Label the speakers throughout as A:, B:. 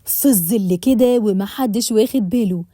A: في الظل كده ومحدش واخد باله.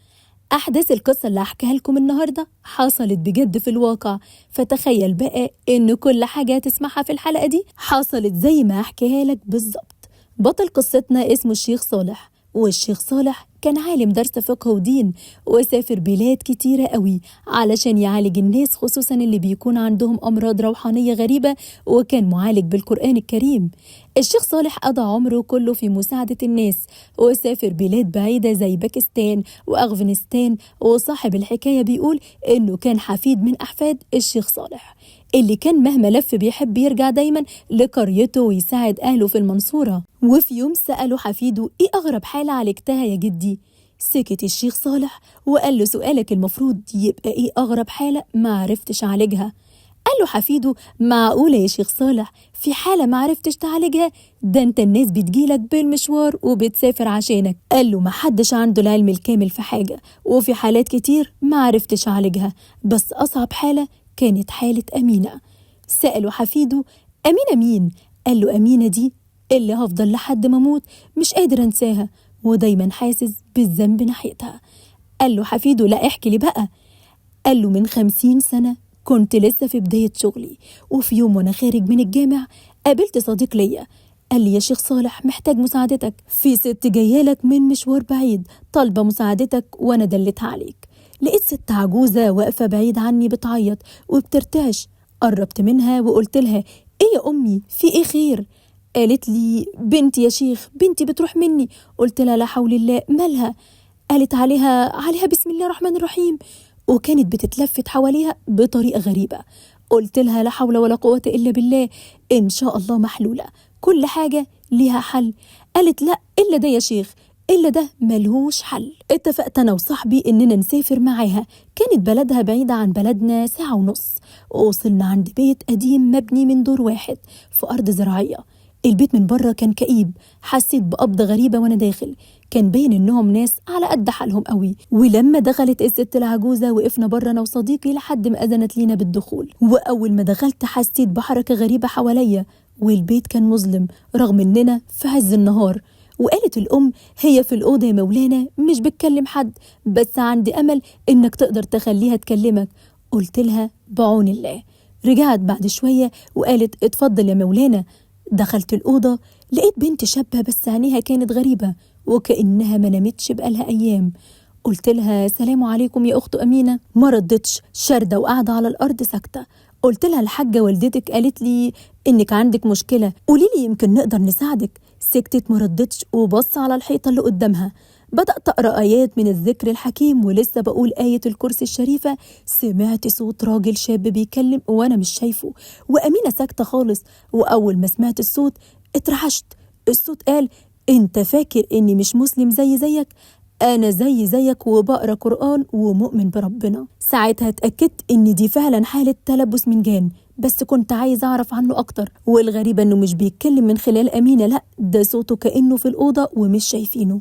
A: أحداث القصة اللي هحكيها لكم النهاردة حصلت بجد في الواقع، فتخيل بقى إن كل حاجة هتسمعها في الحلقة دي حصلت زي ما هحكيها لك بالظبط. بطل قصتنا اسمه الشيخ صالح، والشيخ صالح كان عالم درس فقه ودين، وسافر بلاد كتيرة قوي علشان يعالج الناس، خصوصا اللي بيكون عندهم أمراض روحانية غريبة، وكان معالج بالقرآن الكريم. الشيخ صالح قضى عمره كله في مساعدة الناس، وسافر بلاد بعيدة زي باكستان وأفغانستان. وصاحب الحكاية بيقول إنه كان حفيد من أحفاد الشيخ صالح، اللي كان مهما لف بيحب يرجع دايما لقريته ويساعد أهله في المنصورة. وفي يوم سأله حفيده: إيه أغرب حالة عالجتها يا جدي؟ سكت الشيخ صالح وقال له: سؤالك المفروض يبقى إيه أغرب حالة ما عرفتش أعالجها. قال له حفيده: معقولة يا شيخ صالح في حالة ما عرفتش تعالجها؟ ده انت الناس بتجيلك بالمشوار وبتسافر عشانك. قال له: ما حدش عنده العلم الكامل في حاجة، وفي حالات كتير ما عرفتش أعالجها، بس أصعب حالة كانت حالة أمينة. سأله حفيده: أمينة مين؟ قال له: أمينة دي اللي هفضل لحد ما أموت مش قادر أنساها، ودايما حاسس بالذنب ناحيتها. قال له حفيده: لا احكي لي بقى. قال له: من 50 سنة كنت لسه في بداية شغلي، وفي يوم وانا خارج من الجامع قابلت صديق ليا. قال لي: يا شيخ صالح محتاج مساعدتك، في ست جايالك من مشوار بعيد طالبة مساعدتك وانا دلتها عليك. لقيت ست عجوزة واقفة بعيد عني بتعيط وبترتعش. قربت منها وقلت لها: ايه يا امي، في ايه خير؟ قالت لي: بنتي يا شيخ، بنتي بتروح مني. قلت لها: لا حول الله، مالها؟ قالت: عليها بسم الله الرحمن الرحيم، وكانت بتتلفت حواليها بطريقة غريبة. قلت لها: لا حول ولا قوة إلا بالله، إن شاء الله محلولة، كل حاجة ليها حل. قالت: لا إلا ده يا شيخ، إلا ده ملهوش حل. اتفقت أنا وصاحبي إننا نسافر معاها. كانت بلدها بعيدة عن بلدنا 1.5 ساعة، ووصلنا عند بيت قديم مبني من دور واحد في أرض زراعية. البيت من بره كان كئيب، حسيت بقبضة غريبة وانا داخل. كان باين انهم ناس على قد حالهم قوي. ولما دخلت الست العجوزة وقفنا بره انا وصديقي لحد ما اذنت لينا بالدخول. واول ما دخلت حسيت بحركة غريبة حواليا، والبيت كان مظلم رغم اننا في عز النهار. وقالت الأم: هي في الأوضة يا مولانا مش بتكلم حد، بس عندي أمل إنك تقدر تخليها تكلمك. قلت لها: بعون الله. رجعت بعد شوية وقالت: اتفضل يا مولانا. دخلت الأوضة لقيت بنت شابة، بس عينيها كانت غريبة وكأنها ما نامتش بقالها أيام. قلت لها: سلام عليكم يا أخت أمينة. ما ردتش، شاردة وقاعدة على الأرض ساكتة. قلت لها: الحاجة والدتك قالت لي إنك عندك مشكلة، قولي لي يمكن نقدر نساعدك. سكتت ما ردتش وبص على الحيطة اللي قدامها. بدأت أقرأ آيات من الذكر الحكيم، ولسه بقول آية الكرسي الشريفة سمعت صوت راجل شاب بيكلم وأنا مش شايفه، وأمينة ساكتة خالص. وأول ما سمعت الصوت اترعشت. الصوت قال: انت فاكر اني مش مسلم زيك؟ انا زيك وبقرا قرآن ومؤمن بربنا. ساعتها اتأكدت ان دي فعلا حالة تلبس من جان، بس كنت عايز اعرف عنه اكتر. والغريبة انه مش بيتكلم من خلال أمينة، لا ده صوته كأنه في الأوضة ومش شايفينه.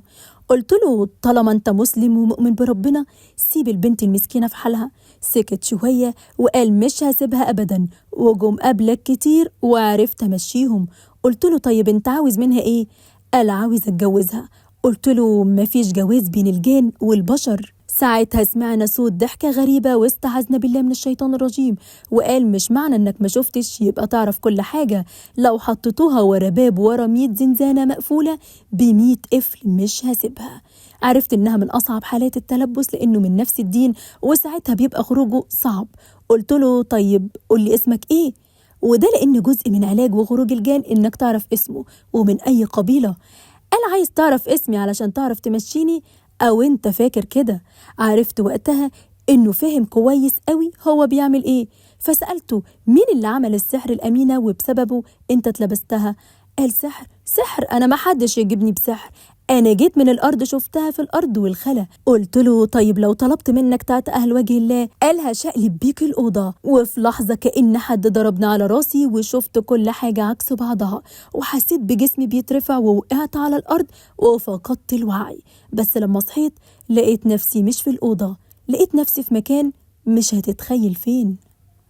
A: قلت له: طالما انت مسلم ومؤمن بربنا سيب البنت المسكينة في حالها. سكت شوية وقال: مش هسيبها ابدا، وجم قبلك كتير وعرفت امشيهم. قلت له: طيب انت عاوز منها ايه؟ قال: عاوز اتجوزها. قلت له: مفيش جواز بين الجان والبشر. ساعتها سمعنا صوت ضحكة غريبة واستعذنا بالله من الشيطان الرجيم، وقال: مش معنى انك ما شفتش يبقى تعرف كل حاجة، لو حطيتوها ورا باب ورا 100 زنزانة مقفولة ب100 قفل مش هسيبها. عرفت انها من اصعب حالات التلبس لانه من نفس الدين، وساعتها بيبقى خروجه صعب. قلت له: طيب قولي اسمك ايه؟ وده لأن جزء من علاج وخروج الجان إنك تعرف اسمه ومن أي قبيلة. قال: عايز تعرف اسمي علشان تعرف تمشيني؟ أو أنت فاكر كده؟ عرفت وقتها إنه فاهم كويس قوي هو بيعمل إيه، فسألته: مين اللي عمل السحر الأمينة وبسببه أنت اتلبستها؟ قال: سحر أنا ما حدش يجيبني بسحر، أنا جيت من الأرض شفتها في الأرض والخلا. قلت له: طيب لو طلبت منك تعتقها لوجه الله؟ قال: هشقلب بيك الأوضة. وفي لحظة كأن حد ضربني على راسي وشفت كل حاجة عكس بعضها، وحسيت بجسمي بيترفع ووقعت على الأرض وفقدت الوعي. بس لما صحيت لقيت نفسي مش في الأوضة، لقيت نفسي في مكان مش هتتخيل فين.